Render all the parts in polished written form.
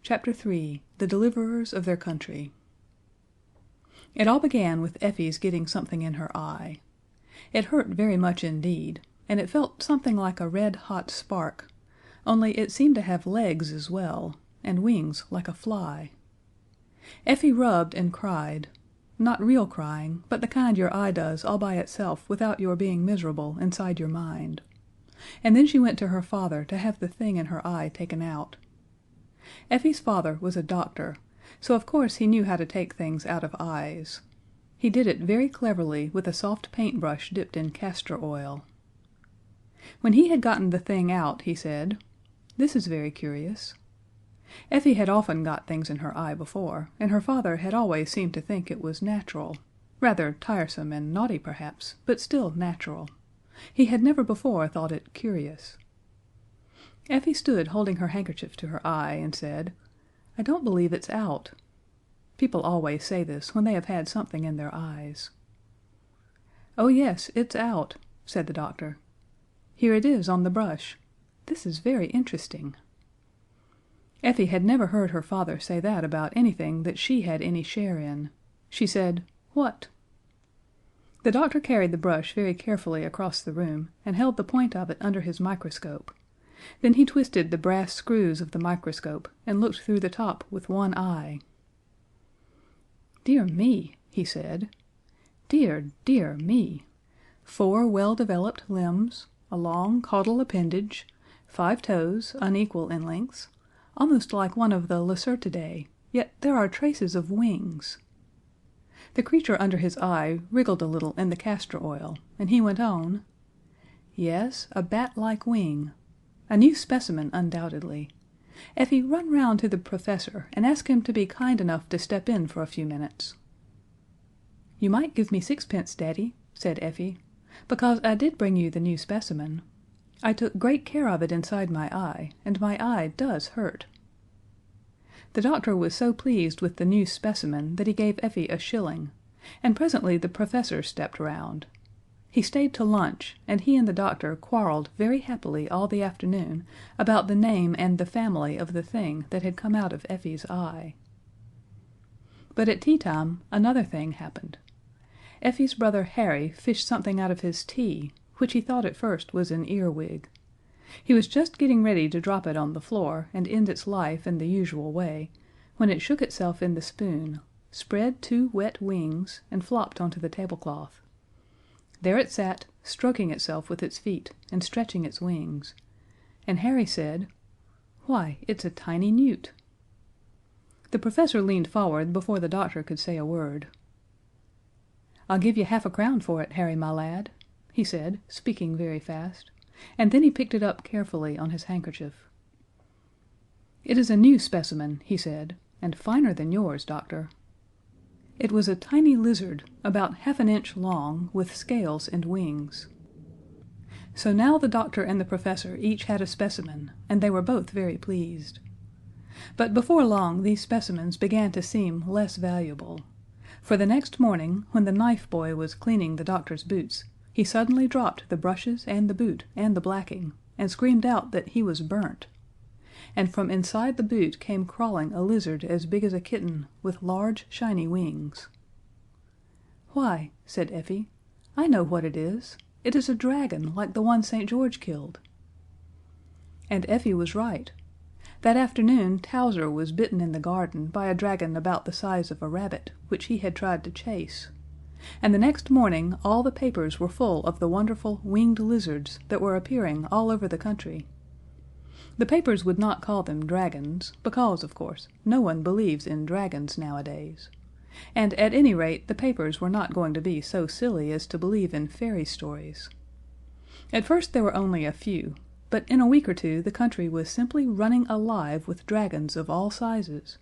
Chapter 3 The Deliverers of Their Country It all began with Effie's getting something in her eye. It hurt very much indeed, and it felt something like a red hot spark, only it seemed to have legs as well, and wings like a fly. Effie rubbed and cried, not real crying, but the kind your eye does all by itself without your being miserable inside your mind. And then she went to her father to have the thing in her eye taken out. Effie's father was a doctor, so of course he knew how to take things out of eyes. He did it very cleverly with a soft paintbrush dipped in castor oil. When he had gotten the thing out, he said, "This is very curious." Effie had often got things in her eye before, and her father had always seemed to think it was natural, rather tiresome and naughty perhaps, but still natural. He had never before thought it curious. Effie stood holding her handkerchief to her eye and said, "I don't believe it's out." People always say this when they have had something in their eyes. "Oh yes, it's out," said the doctor. "Here it is on the brush. This is very interesting." Effie had never heard her father say that about anything that she had any share in. She said, "What?" The doctor carried the brush very carefully across the room and held the point of it under his microscope. Then he twisted the brass screws of the microscope and looked through the top with one eye. "Dear me," he said. "Dear, dear me. 4 well-developed limbs, a long caudal appendage, 5 toes, unequal in lengths, almost like one of the Lacertidae, yet there are traces of wings." The creature under his eye wriggled a little in the castor oil, and he went on, "Yes, a bat-like wing. A new specimen, undoubtedly. Effie, run round to the professor and ask him to be kind enough to step in for a few minutes." "You might give me 6 pence, Daddy," said Effie, "because I did bring you the new specimen. I took great care of it inside my eye, and my eye does hurt." The doctor was so pleased with the new specimen that he gave Effie a shilling, and presently the professor stepped round. He stayed to lunch, and he and the doctor quarreled very happily all the afternoon about the name and the family of the thing that had come out of Effie's eye. But at tea time another thing happened. Effie's brother Harry fished something out of his tea, which he thought at first was an earwig. He was just getting ready to drop it on the floor and end its life in the usual way, when it shook itself in the spoon, spread 2 wet wings, and flopped onto the tablecloth. There it sat, stroking itself with its feet and stretching its wings, and Harry said, "Why, it's a tiny newt." The professor leaned forward before the doctor could say a word. "I'll give you half a crown for it, Harry, my lad," he said, speaking very fast, and then he picked it up carefully on his handkerchief. "It is a new specimen," he said, "and finer than yours, doctor." It was a tiny lizard, about half an inch long, with scales and wings. So now the doctor and the professor each had a specimen, and they were both very pleased. But before long these specimens began to seem less valuable, for the next morning, when the knife boy was cleaning the doctor's boots, he suddenly dropped the brushes and the boot and the blacking, and screamed out that he was burnt. And from inside the boot came crawling a lizard as big as a kitten, with large, shiny wings. "Why," said Effie, "I know what it is. It is a dragon, like the one St. George killed." And Effie was right. That afternoon Towser was bitten in the garden by a dragon about the size of a rabbit, which he had tried to chase. And the next morning all the papers were full of the wonderful winged lizards that were appearing all over the country. The papers would not call them dragons, because, of course, no one believes in dragons nowadays. And at any rate the papers were not going to be so silly as to believe in fairy stories. At first there were only a few, but in a week or two the country was simply running alive with dragons of all sizes,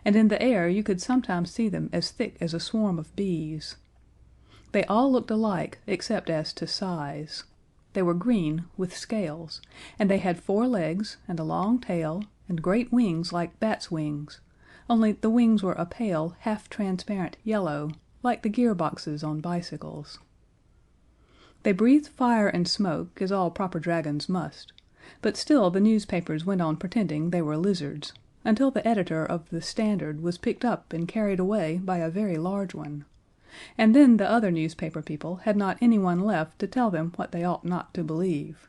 and in the air you could sometimes see them as thick as a swarm of bees. They all looked alike except as to size. They were green, with scales, and they had 4 legs, and a long tail, and great wings like bats' wings, only the wings were a pale, half-transparent yellow, like the gearboxes on bicycles. They breathed fire and smoke, as all proper dragons must, but still the newspapers went on pretending they were lizards, until the editor of the Standard was picked up and carried away by a very large one, and then the other newspaper people had not anyone left to tell them what they ought not to believe.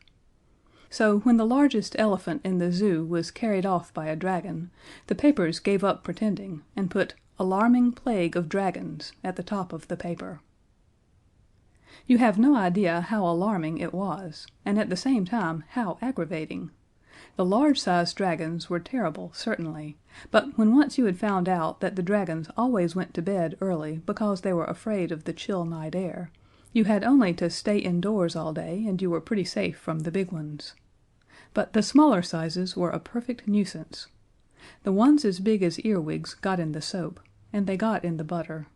So when the largest elephant in the zoo was carried off by a dragon, the papers gave up pretending and put "Alarming Plague of Dragons" at the top of the paper. You have no idea how alarming it was, and at the same time how aggravating. The large-sized dragons were terrible, certainly, but when once you had found out that the dragons always went to bed early because they were afraid of the chill night air, you had only to stay indoors all day and you were pretty safe from the big ones. But the smaller sizes were a perfect nuisance. The ones as big as earwigs got in the soap, and they got in the butter.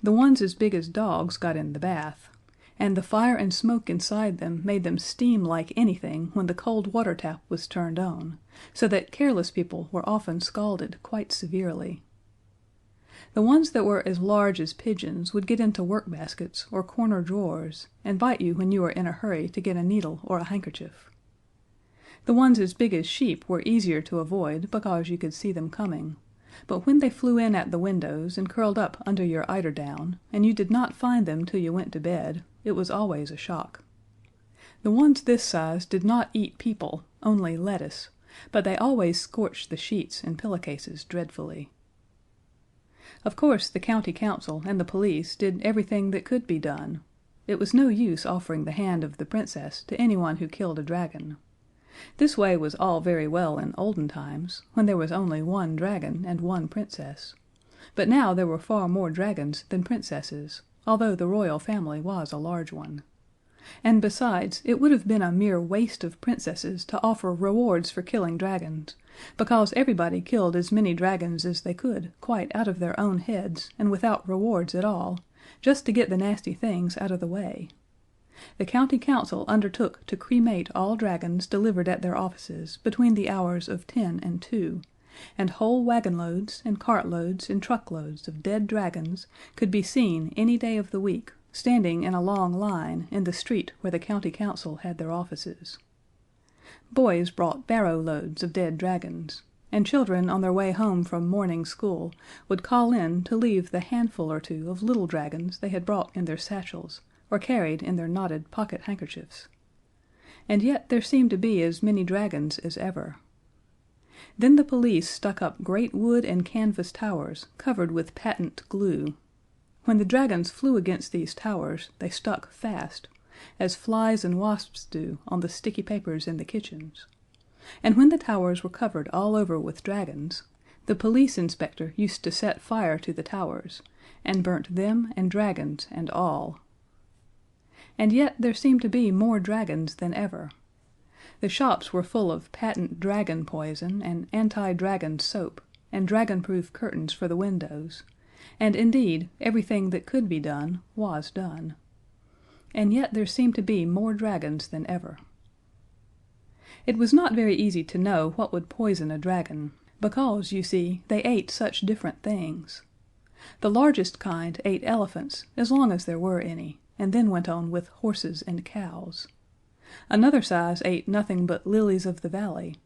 The ones as big as dogs got in the bath, and the fire and smoke inside them made them steam like anything when the cold water tap was turned on, so that careless people were often scalded quite severely. The ones that were as large as pigeons would get into work baskets or corner drawers, and bite you when you were in a hurry to get a needle or a handkerchief. The ones as big as sheep were easier to avoid because you could see them coming, but when they flew in at the windows and curled up under your eiderdown, and you did not find them till you went to bed, it was always a shock. The ones this size did not eat people, only lettuce, but they always scorched the sheets and pillowcases dreadfully. Of course the county council and the police did everything that could be done. It was no use offering the hand of the Princess to anyone who killed a dragon. This way was all very well in olden times, when there was only one dragon and one princess, but now there were far more dragons than princesses, although the royal family was a large one. And besides, it would have been a mere waste of princesses to offer rewards for killing dragons, because everybody killed as many dragons as they could quite out of their own heads and without rewards at all, just to get the nasty things out of the way. The county council undertook to cremate all dragons delivered at their offices between the hours of 10 and 2, and whole wagonloads and cartloads and truckloads of dead dragons could be seen any day of the week, standing in a long line in the street where the county council had their offices. Boys brought barrow loads of dead dragons, and children on their way home from morning school would call in to leave the handful or two of little dragons they had brought in their satchels, or carried in their knotted pocket handkerchiefs. And yet there seemed to be as many dragons as ever. Then the police stuck up great wood and canvas towers covered with patent glue. When the dragons flew against these towers, they stuck fast, as flies and wasps do on the sticky papers in the kitchens. And when the towers were covered all over with dragons, the police inspector used to set fire to the towers, and burnt them and dragons and all. And yet there seemed to be more dragons than ever. The shops were full of patent dragon poison and anti-dragon soap, and dragon-proof curtains for the windows, and indeed everything that could be done was done. And yet there seemed to be more dragons than ever. It was not very easy to know what would poison a dragon, because, you see, they ate such different things. The largest kind ate elephants, as long as there were any, and then went on with horses and cows. Another size ate nothing but lilies of the valley,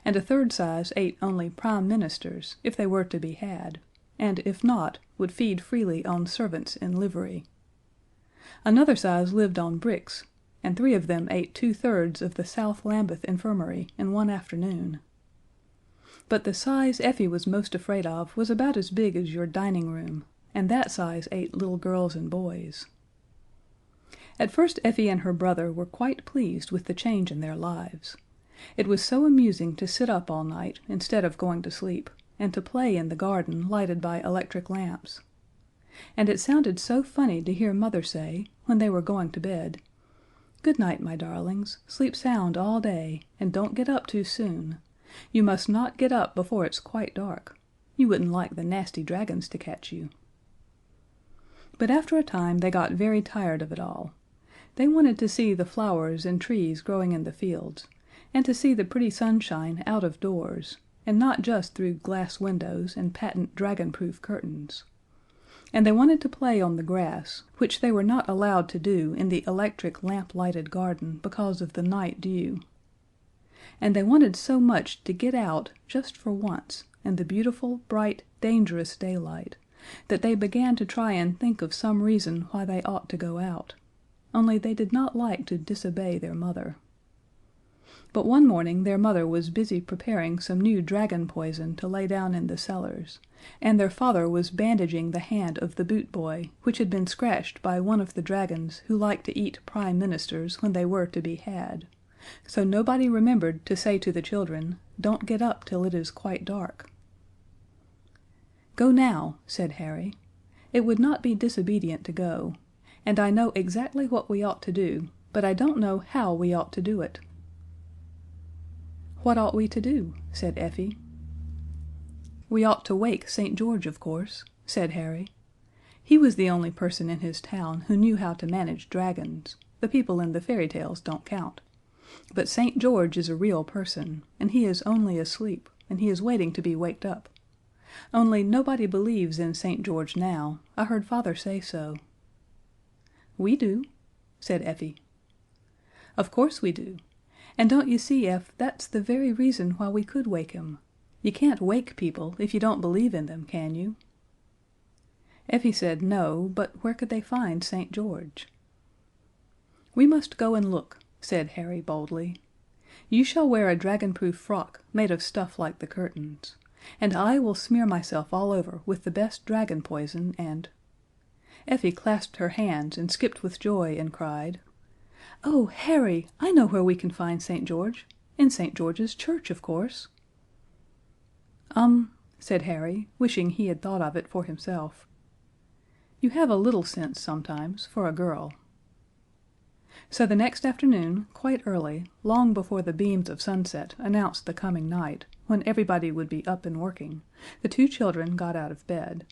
and a third size ate only prime ministers, if they were to be had, and if not, would feed freely on servants in livery. Another size lived on bricks, and 3 of them ate 2/3 of the South Lambeth Infirmary in one afternoon. But the size Effie was most afraid of was about as big as your dining room, and that size ate little girls and boys. At first Effie and her brother were quite pleased with the change in their lives. It was so amusing to sit up all night instead of going to sleep, and to play in the garden lighted by electric lamps. And it sounded so funny to hear Mother say, when they were going to bed, "Good night, my darlings, sleep sound all day, and don't get up too soon. You must not get up before it's quite dark. You wouldn't like the nasty dragons to catch you." But after a time they got very tired of it all. They wanted to see the flowers and trees growing in the fields, and to see the pretty sunshine out of doors, and not just through glass windows and patent dragon-proof curtains. And they wanted to play on the grass, which they were not allowed to do in the electric lamp-lighted garden because of the night dew. and they wanted so much to get out just for once in the beautiful, bright, dangerous daylight that they began to try and think of some reason why they ought to go out, only they did not like to disobey their mother. But one morning their mother was busy preparing some new dragon poison to lay down in the cellars, and their father was bandaging the hand of the boot boy, which had been scratched by one of the dragons who liked to eat prime ministers when they were to be had, so nobody remembered to say to the children, "Don't get up till it is quite dark." "Go now," said Harry. "It would not be disobedient to go, and I know exactly what we ought to do, but I don't know how we ought to do it." "What ought we to do?" said Effie. "We ought to wake St. George, of course," said Harry. He was the only person in his town who knew how to manage dragons. The people in the fairy tales don't count. But St. George is a real person, and he is only asleep, and he is waiting to be waked up. Only nobody believes in St. George now. I heard father say so. "We do," said Effie. "Of course we do. And don't you see, Ef, that's the very reason why we could wake him. You can't wake people if you don't believe in them, can you?" Effie said no, but where could they find St. George? "We must go and look," said Harry boldly. "You shall wear a dragon-proof frock made of stuff like the curtains, and I will smear myself all over with the best dragon poison and—" Effie clasped her hands and skipped with joy and cried, "Oh, Harry, I know where we can find St. George. In St. George's Church, of course." Said Harry, wishing he had thought of it for himself. "You have a little sense sometimes, for a girl." So the next afternoon, quite early, long before the beams of sunset announced the coming night, when everybody would be up and working, the two children got out of bed.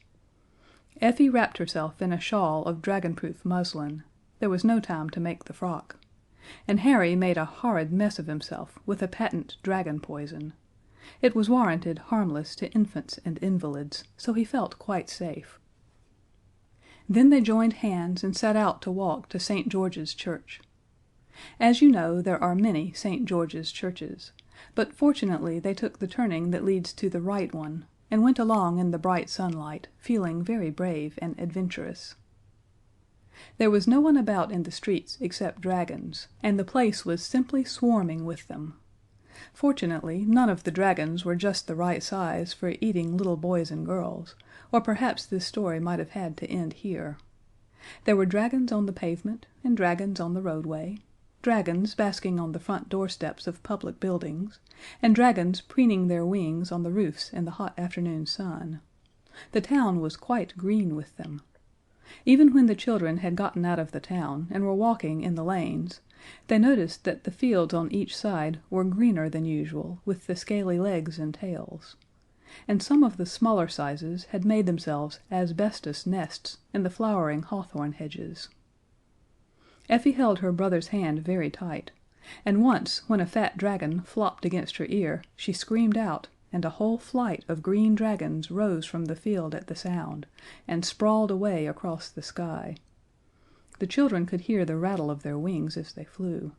Effie wrapped herself in a shawl of dragonproof muslin. There was no time to make the frock. And Harry made a horrid mess of himself with a patent dragon poison. It was warranted harmless to infants and invalids, so he felt quite safe. Then they joined hands and set out to walk to St. George's Church. As you know, there are many St. George's churches, but fortunately they took the turning that leads to the right one, and went along in the bright sunlight, feeling very brave and adventurous. There was no one about in the streets except dragons, and the place was simply swarming with them. Fortunately, none of the dragons were just the right size for eating little boys and girls, or perhaps this story might have had to end here. There were dragons on the pavement, and dragons on the roadway, dragons basking on the front doorsteps of public buildings, and dragons preening their wings on the roofs in the hot afternoon sun. The town was quite green with them. Even when the children had gotten out of the town and were walking in the lanes, they noticed that the fields on each side were greener than usual with the scaly legs and tails. And some of the smaller sizes had made themselves asbestos nests in the flowering hawthorn hedges. Effie held her brother's hand very tight, and once when a fat dragon flopped against her ear, she screamed out, and a whole flight of green dragons rose from the field at the sound, and sprawled away across the sky. The children could hear the rattle of their wings as they flew.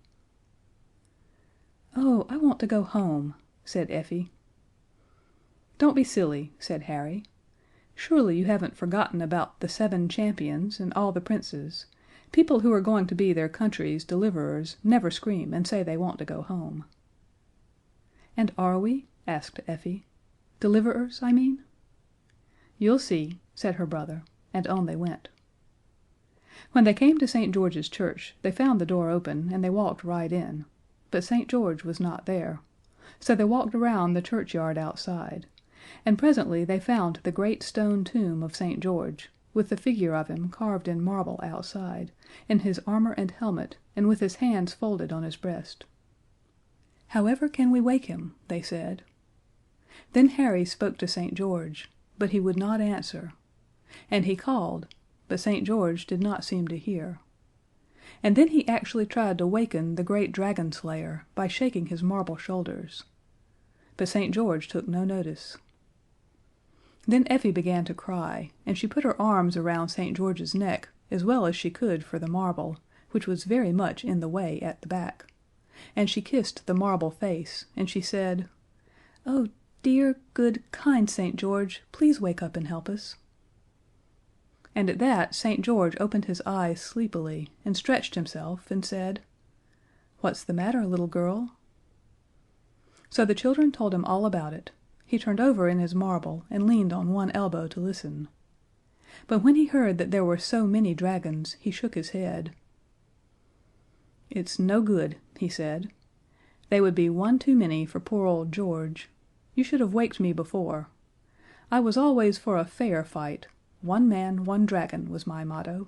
"Oh, I want to go home," said Effie. "Don't be silly," said Harry. "Surely you haven't forgotten about the 7 champions and all the princes. People who are going to be their country's deliverers never scream and say they want to go home." "And are we?" asked Effie. "Deliverers, I mean?" "You'll see," said her brother, and on they went. When they came to St. George's Church, they found the door open, and they walked right in. But St. George was not there. So they walked around the churchyard outside, and presently they found the great stone tomb of St. George, with the figure of him carved in marble outside, in his armor and helmet, and with his hands folded on his breast. "However can we wake him?" they said. Then Harry spoke to St. George, but he would not answer. And he called, but St. George did not seem to hear. And then he actually tried to waken the great dragon slayer by shaking his marble shoulders. But St. George took no notice. Then Effie began to cry, and she put her arms around St. George's neck as well as she could for the marble, which was very much in the way at the back. and she kissed the marble face, and she said, "Oh, dear, good, kind St. George, please wake up and help us." And at that St. George opened his eyes sleepily, and stretched himself, and said, "What's the matter, little girl?" So the children told him all about it. He turned over in his marble, and leaned on one elbow to listen. But when he heard that there were so many dragons, he shook his head. "It's no good," he said. "They would be one too many for poor old George. You should have waked me before. I was always for a fair fight. One man, one dragon was my motto."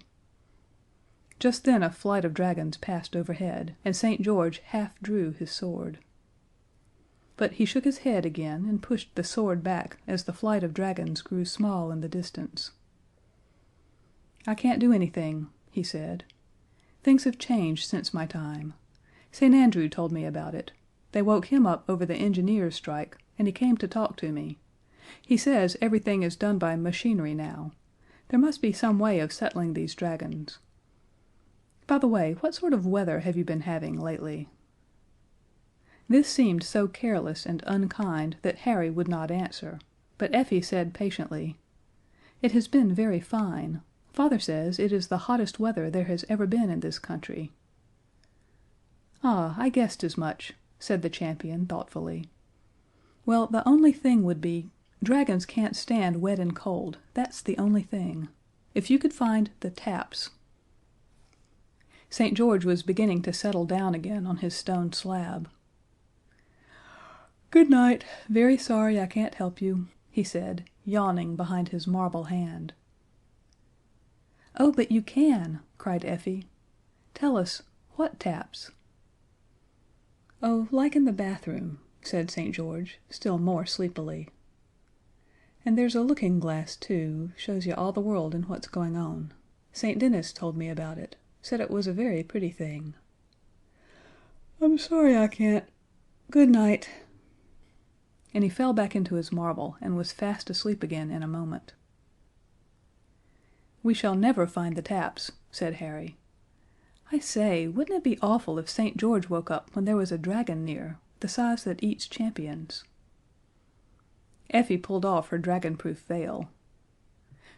Just then a flight of dragons passed overhead, and St. George half drew his sword. But he shook his head again and pushed the sword back as the flight of dragons grew small in the distance. "I can't do anything," he said. "Things have changed since my time. St. Andrew told me about it. They woke him up over the engineers' strike, and he came to talk to me. He says everything is done by machinery now. There must be some way of settling these dragons. By the way, what sort of weather have you been having lately?" This seemed so careless and unkind that Harry would not answer, but Effie said patiently, "It has been very fine. Father says it is the hottest weather there has ever been in this country." "Ah, I guessed as much," said the champion thoughtfully. "Well, the only thing would be dragons can't stand wet and cold, that's the only thing. If you could find the taps." St. George was beginning to settle down again on his stone slab. "Good night. Very sorry I can't help you," he said, yawning behind his marble hand. "Oh, but you can!" cried Effie. "Tell us, what taps?" "Oh, like in the bathroom," said St. George, still more sleepily. "And there's a looking glass, too, shows you all the world and what's going on. St. Denis told me about it, said it was a very pretty thing." "I'm sorry I can't. Good night." And he fell back into his marble and was fast asleep again in a moment. "We shall never find the taps," said Harry. "I say, wouldn't it be awful if St. George woke up when there was a dragon near, the size that eats champions?" Effie pulled off her dragonproof veil.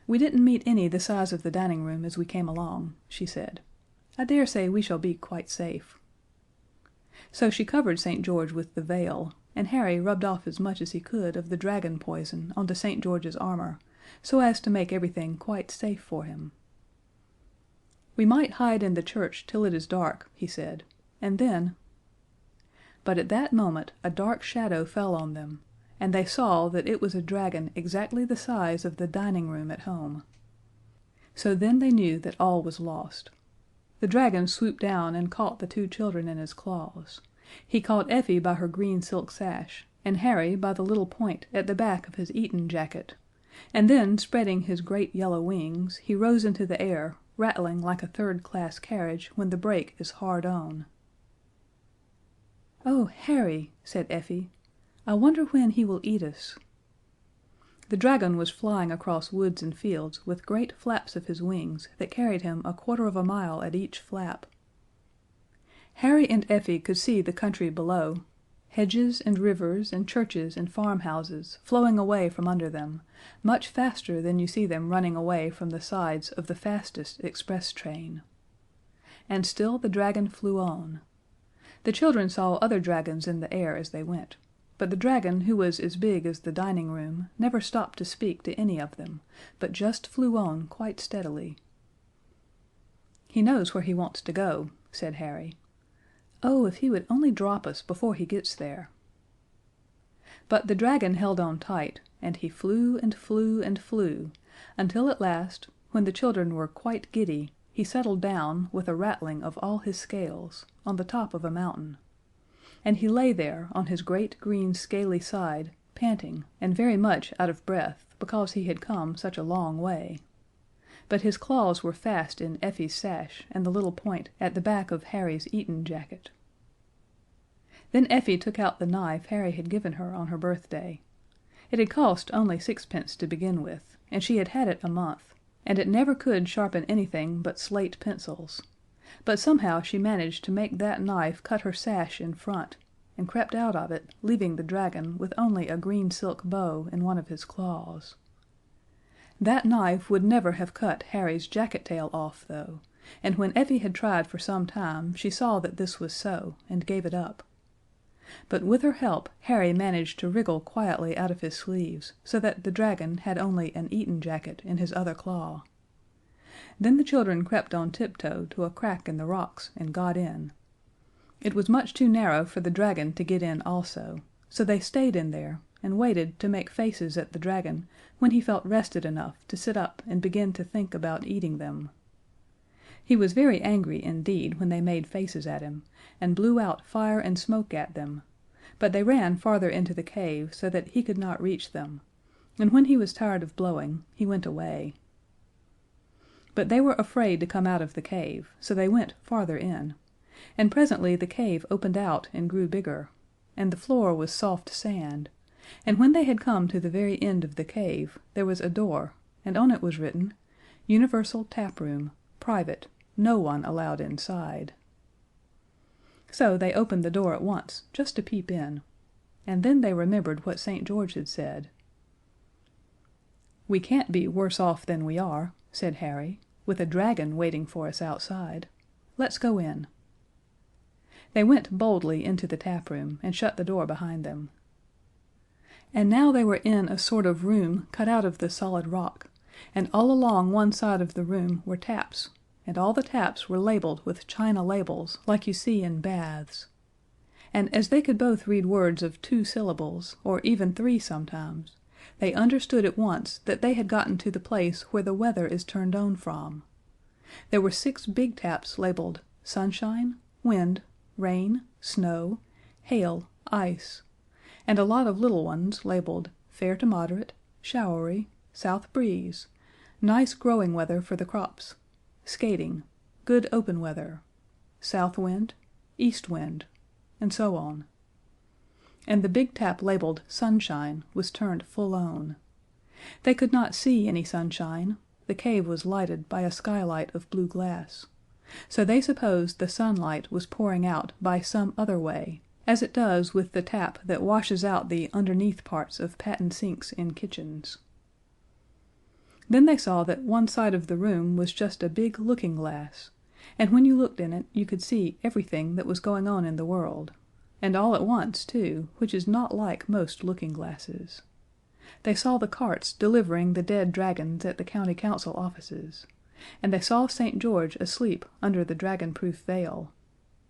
"We didn't meet any the size of the dining room as we came along," she said. "I dare say we shall be quite safe." So she covered St. George with the veil, and Harry rubbed off as much as he could of the dragon poison onto St. George's armor, so as to make everything quite safe for him. "We might hide in the church till it is dark," he said, "and then—" But at that moment a dark shadow fell on them, and they saw that it was a dragon exactly the size of the dining room at home. So then they knew that all was lost. The dragon swooped down and caught the two children in his claws. He caught Effie by her green silk sash, and Harry by the little point at the back of his Eton jacket, and then, spreading his great yellow wings, he rose into the air, rattling like a third-class carriage when the brake is hard on. "Oh, Harry," said Effie, "I wonder when he will eat us." The dragon was flying across woods and fields with great flaps of his wings that carried him a quarter of a mile at each flap. Harry and Effie could see the country below, hedges and rivers and churches and farmhouses flowing away from under them, much faster than you see them running away from the sides of the fastest express train. And still the dragon flew on. The children saw other dragons in the air as they went, but the dragon who was as big as the dining room never stopped to speak to any of them, but just flew on quite steadily. "He knows where he wants to go," said Harry. "Oh, if he would only drop us before he gets there!" But the dragon held on tight, and he flew and flew and flew, until at last, when the children were quite giddy, he settled down, with a rattling of all his scales, on the top of a mountain. And he lay there on his great green scaly side, panting, and very much out of breath, because he had come such a long way. But his claws were fast in Effie's sash and the little point at the back of Harry's Eton jacket. Then Effie took out the knife Harry had given her on her birthday. It had cost only 6 pence to begin with, and she had had it a month, and it never could sharpen anything but slate pencils. but somehow she managed to make that knife cut her sash in front, and crept out of it, leaving the dragon with only a green silk bow in one of his claws. That knife would never have cut Harry's jacket tail off, though, and when Effie had tried for some time she saw that this was so, and gave it up. But with her help Harry managed to wriggle quietly out of his sleeves, so that the dragon had only an Eton jacket in his other claw. Then the children crept on tiptoe to a crack in the rocks and got in. It was much too narrow for the dragon to get in also, so they stayed in there and waited to make faces at the dragon when he felt rested enough to sit up and begin to think about eating them. He was very angry indeed when they made faces at him, and blew out fire and smoke at them, but they ran farther into the cave so that he could not reach them, and when he was tired of blowing, he went away. But they were afraid to come out of the cave, so they went farther in, and presently the cave opened out and grew bigger, and the floor was soft sand, and when they had come to the very end of the cave, there was a door, and on it was written, "Universal Tap Room, Private, no one allowed inside." So they opened the door at once, just to peep in, and then they remembered what St. George had said. "We can't be worse off than we are," said Harry, "with a dragon waiting for us outside. Let's go in." They went boldly into the tap room and shut the door behind them. And now they were in a sort of room cut out of the solid rock, and all along one side of the room were taps, and all the taps were labeled with china labels like you see in baths. And as they could both read words of 2 syllables, or even 3 sometimes, they understood at once that they had gotten to the place where the weather is turned on from. There were 6 big taps labeled Sunshine, Wind, Rain, Snow, Hail, Ice, and a lot of little ones labeled Fair to Moderate, Showery, South Breeze, Nice growing weather for the crops, Skating, Good open weather, South Wind, East Wind, and so on. And the big tap labeled Sunshine was turned full on. They could not see any sunshine, the cave was lighted by a skylight of blue glass, so they supposed the sunlight was pouring out by some other way, as it does with the tap that washes out the underneath parts of patent sinks in kitchens. Then they saw that one side of the room was just a big looking glass, and when you looked in it you could see everything that was going on in the world, and all at once, too, which is not like most looking glasses. They saw the carts delivering the dead dragons at the county council offices, and they saw St. George asleep under the dragon-proof veil,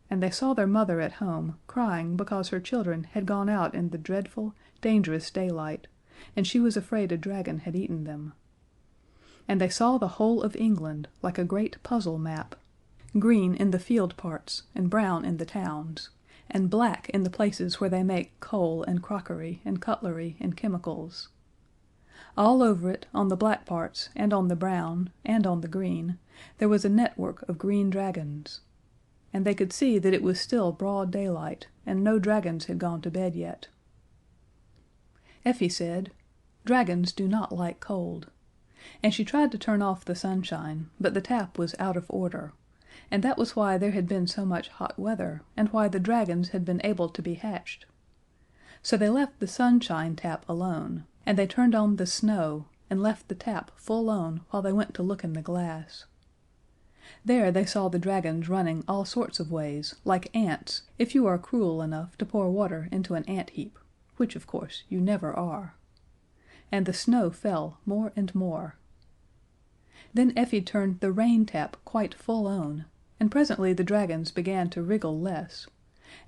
and they saw their mother at home crying because her children had gone out in the dreadful, dangerous daylight, and she was afraid a dragon had eaten them. And they saw the whole of England like a great puzzle map, green in the field parts and brown in the towns, and black in the places where they make coal and crockery and cutlery and chemicals. All over it, on the black parts, and on the brown, and on the green, there was a network of green dragons. And they could see that it was still broad daylight, and no dragons had gone to bed yet. Effie said, "Dragons do not like cold," and she tried to turn off the sunshine, but the tap was out of order, and that was why there had been so much hot weather, and why the dragons had been able to be hatched. So they left the sunshine tap alone, and they turned on the snow, and left the tap full on while they went to look in the glass. There they saw the dragons running all sorts of ways, like ants, if you are cruel enough to pour water into an ant heap, which of course you never are. And the snow fell more and more. Then Effie turned the rain tap quite full on, and presently the dragons began to wriggle less,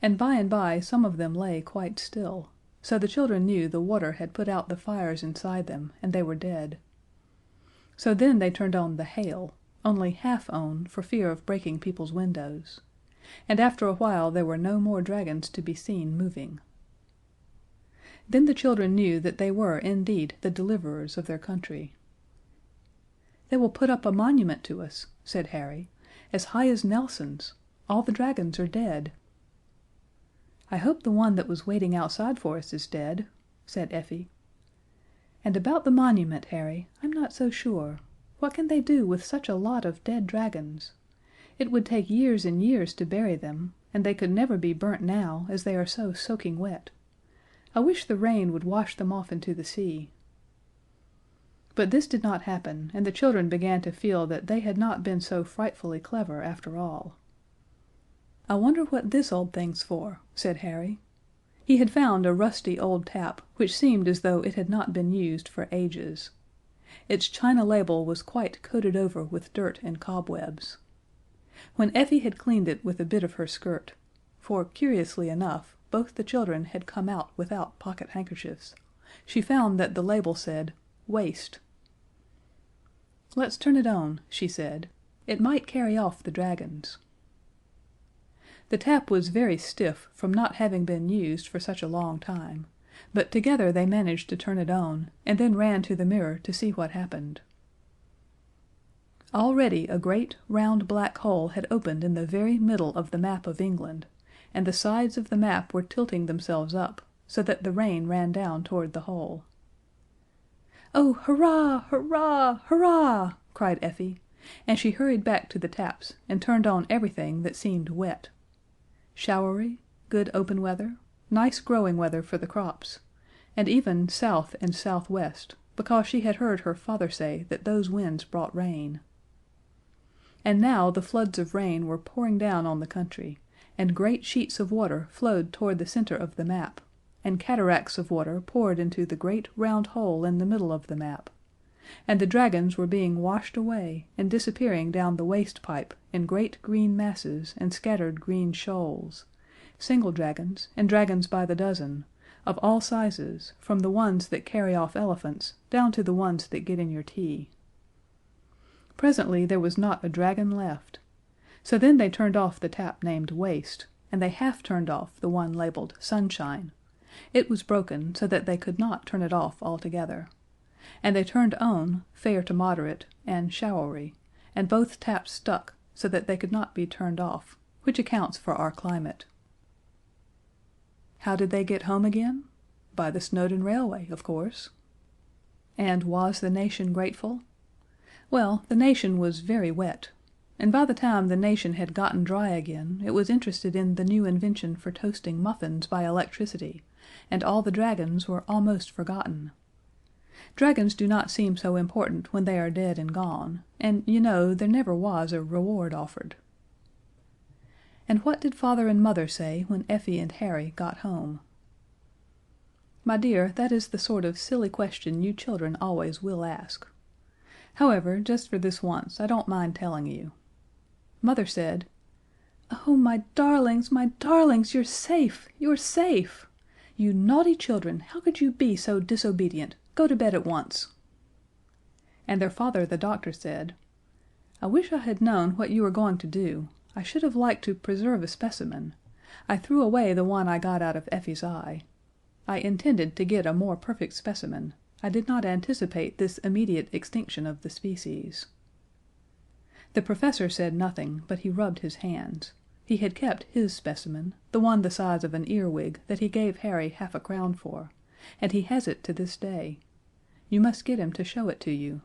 and by some of them lay quite still, so the children knew the water had put out the fires inside them, and they were dead. So then they turned on the hail, only half on for fear of breaking people's windows, and after a while there were no more dragons to be seen moving. Then the children knew that they were indeed the deliverers of their country. "They will put up a monument to us," said Harry, "as high as Nelson's. All the dragons are dead." "I hope the one that was waiting outside for us is dead," said Effie. "And about the monument, Harry, I'm not so sure. What can they do with such a lot of dead dragons? It would take years and years to bury them, and they could never be burnt now, as they are so soaking wet. I wish the rain would wash them off into the sea." But this did not happen, and the children began to feel that they had not been so frightfully clever after all. "I wonder what this old thing's for," said Harry. He had found a rusty old tap, which seemed as though it had not been used for ages. Its china label was quite coated over with dirt and cobwebs. When Effie had cleaned it with a bit of her skirt, for, curiously enough, both the children had come out without pocket handkerchiefs, she found that the label said, "Waste." "Let's turn it on," she said. "It might carry off the dragons." The tap was very stiff from not having been used for such a long time, but together they managed to turn it on, and then ran to the mirror to see what happened. Already a great, round black hole had opened in the very middle of the map of England, and the sides of the map were tilting themselves up, so that the rain ran down toward the hole. "Oh, hurrah, hurrah, hurrah!" cried Effie, and she hurried back to the taps and turned on everything that seemed wet. Showery, good open weather, nice growing weather for the crops, and even south and southwest, because she had heard her father say that those winds brought rain. And now the floods of rain were pouring down on the country, and great sheets of water flowed toward the center of the map, and cataracts of water poured into the great round hole in the middle of the map, and the dragons were being washed away and disappearing down the waste pipe in great green masses and scattered green shoals, single dragons and dragons by the dozen, of all sizes, from the ones that carry off elephants down to the ones that get in your tea. Presently there was not a dragon left. So then they turned off the tap named Waste, and they half turned off the one labeled Sunshine. It was broken, so that they could not turn it off altogether. And they turned on Fair to Moderate and Showery, and both taps stuck, so that they could not be turned off, which accounts for our climate. How did they get home again? By the Snowdon Railway, of course. And was the nation grateful? Well, the nation was very wet, and by the time the nation had gotten dry again it was interested in the new invention for toasting muffins by electricity, and all the dragons were almost forgotten. Dragons do not seem so important when they are dead and gone, and, you know, there never was a reward offered. And what did Father and Mother say when Effie and Harry got home? My dear, that is the sort of silly question you children always will ask. However, just for this once, I don't mind telling you. Mother said, "Oh, my darlings, you're safe! You're safe! You naughty children, how could you be so disobedient? Go to bed at once." And their father, the doctor, said, "I wish I had known what you were going to do. I should have liked to preserve a specimen. I threw away the one I got out of Effie's eye. I intended to get a more perfect specimen. I did not anticipate this immediate extinction of the species." The professor said nothing, but he rubbed his hands. He had kept his specimen, the one the size of an earwig that he gave Harry half a crown for, and he has it to this day. You must get him to show it to you.